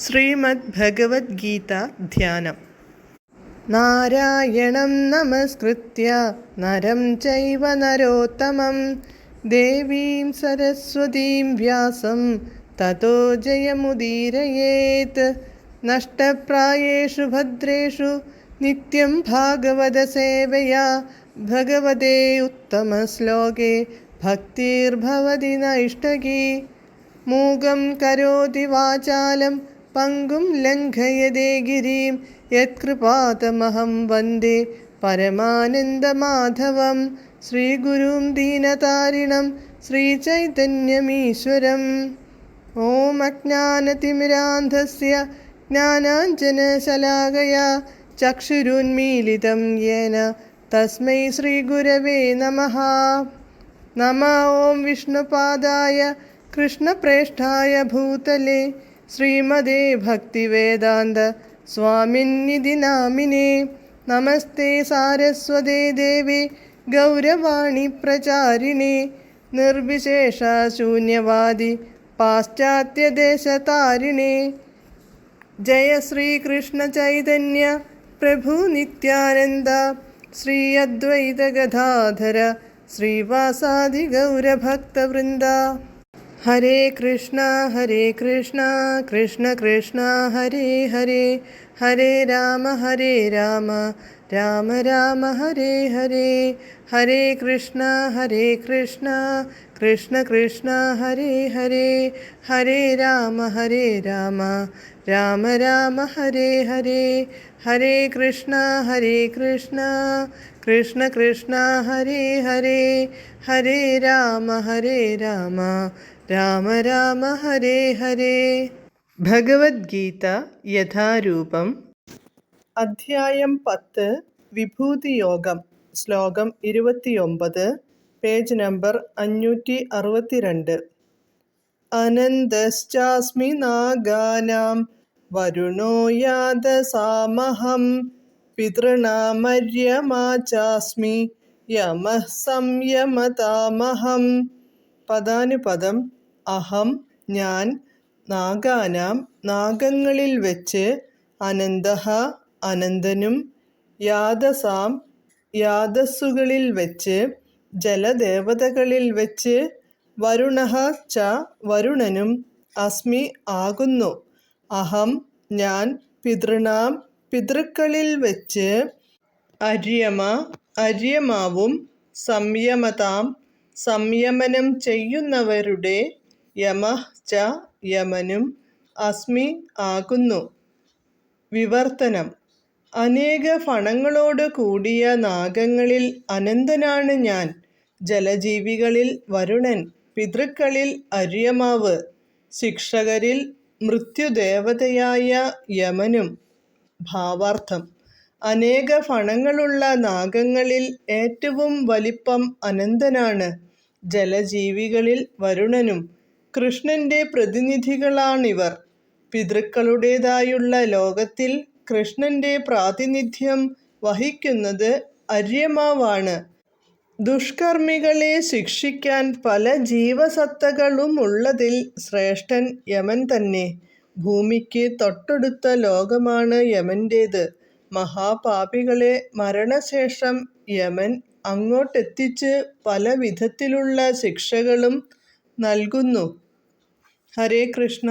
ശ്രീമദ് ഭഗവത്ഗീത ധ്യാനം. നാരായണം നമസ്കൃത്യ നരം ചൈവ നരോത്തമം ദേവീം സരസ്വതീം വ്യാസം തതോ ജയമുദീരയേത്. നഷ്ടപ്രായേഷു ഭദ്രേഷു നിത്യം ഭാഗവത സേവയാ ഭഗവതേ ഉത്തമശ്ലോകേ ഭക്തിർഭവതി നൈഷ്ടകീ. മൂകം കരോതി വാചാലം പങ്കും ലംഘയതേ ഗിരിം യത്കൃപാതമഹം വന്ദേ പരമാനന്ദമാധവം. ശ്രീഗുരും ദീനതാരിണം ശ്രീചൈതന്യമീശ്വരം. ഓം അജ്ഞാനതിമിരാന്ധസ്യ ജ്ഞാനാഞ്ജനശലാകയാ ചക്ഷുരുന്മീലിതം യേന തസ്മൈ ശ്രീഗുരവേ നമഃ. നമഃ ഓം വിഷ്ണുപാദായ കൃഷ്ണപ്രേഷ്ഠായ ഭൂതലേ ശ്രീമതേ ഭക്തിവേദാന്ത സ്വാമിന്നിധി നാമിനേ. നമസ്തേ സാരസ്വതേ ദേവേ ഗൗരവാണി പ്രചാരിണേ നിർവിശേഷ ശൂന്യവാദി പാശ്ചാത്യദേശതാരിണേ. ജയ ശ്രീകൃഷ്ണ ചൈതന്യ പ്രഭു നിത്യാനന്ദ ശ്രീ അദ്വൈത ഗദാധര ശ്രീവാസാദി ഗൗരഭക്തവൃന്ദ. ഹരേ കൃഷ്ണ കൃഷ്ണ കൃഷ്ണ ഹരേ ഹരേ, ഹരേ രാമ രാമ രാമ ഹരേ ഹരേ. ഹരേ കൃഷ്ണ കൃഷ്ണ കൃഷ്ണ ഹരേ ഹരേ, ഹരേ രാമ രാമ രാമ ഹരേ ഹരേ. ഹരേ കൃഷ്ണ കൃഷ്ണ കൃഷ്ണ ഹരേ ഹരേ, ഹരേ രാമ രാമ രാമ ഹരേ ഹരേ. ഭഗവത്ഗീത യഥാരൂപം. അധ്യായം 10 വിഭൂതിയോഗം. ശ്ലോകം 29, പേജ് നമ്പർ 562. അനന്തശ്ചാസ്മി നാഗാനാം വരുണോ യാദസാമഹം പിതൃണാമര്യമാ ചാസ്മി യമഃ സംയമതാമഹം. പദാനുപദം. അഹം ഞാൻ, നാഗാനാം നാഗങ്ങളിൽ വെച്ച്, അനന്തഃ അനന്തനും, യാദസാം യാദസ്സുകളിൽ വെച്ച്, ജലദേവതകളിൽ വെച്ച്, വരുണഃ ച വരുണനും, അസ്മി ആകുന്നു, അഹം ഞാൻ, പിതൃണാം പിതൃക്കളിൽ വെച്ച്, അര്യമ അര്യമാവും, സംയമതാം സംയമനം ചെയ്യുന്നവരുടെ, യമഃ ച യമനും, അസ്മി ആകുന്നു. വിവർത്തനം. അനേക ഫണങ്ങളോട് കൂടിയ നാഗങ്ങളിൽ അനന്തനാണ് ഞാൻ, ജലജീവികളിൽ വരുണൻ, പിതൃക്കളിൽ അര്യമാവ്, ശിക്ഷകരിൽ മൃത്യുദേവതയായ യമനും. ഭാവാർത്ഥം. അനേക ഫണങ്ങളുള്ള നാഗങ്ങളിൽ ഏറ്റവും വലിപ്പം അനന്തനാണ്, ജലജീവികളിൽ വരുണനും. കൃഷ്ണന്റെ പ്രതിനിധികളാണിവർ. പിതൃക്കളുടേതായുള്ള ലോകത്തിൽ കൃഷ്ണന്റെ പ്രാതിനിധ്യം വഹിക്കുന്നത് അര്യമാവാണ്. ദുഷ്കർമ്മികളെ ശിക്ഷിക്കാൻ പല ജീവസത്തകളുമുള്ളതിൽ ശ്രേഷ്ഠൻ യമൻ തന്നെ. ഭൂമിക്ക് തൊട്ടടുത്ത ലോകമാണ് യമന്റേത്. മഹാപാപികളെ മരണശേഷം യമൻ അങ്ങോട്ടെത്തിച്ച് പല വിധത്തിലുള്ള ശിക്ഷകളും നൽകുന്നു. ഹരേ കൃഷ്ണ.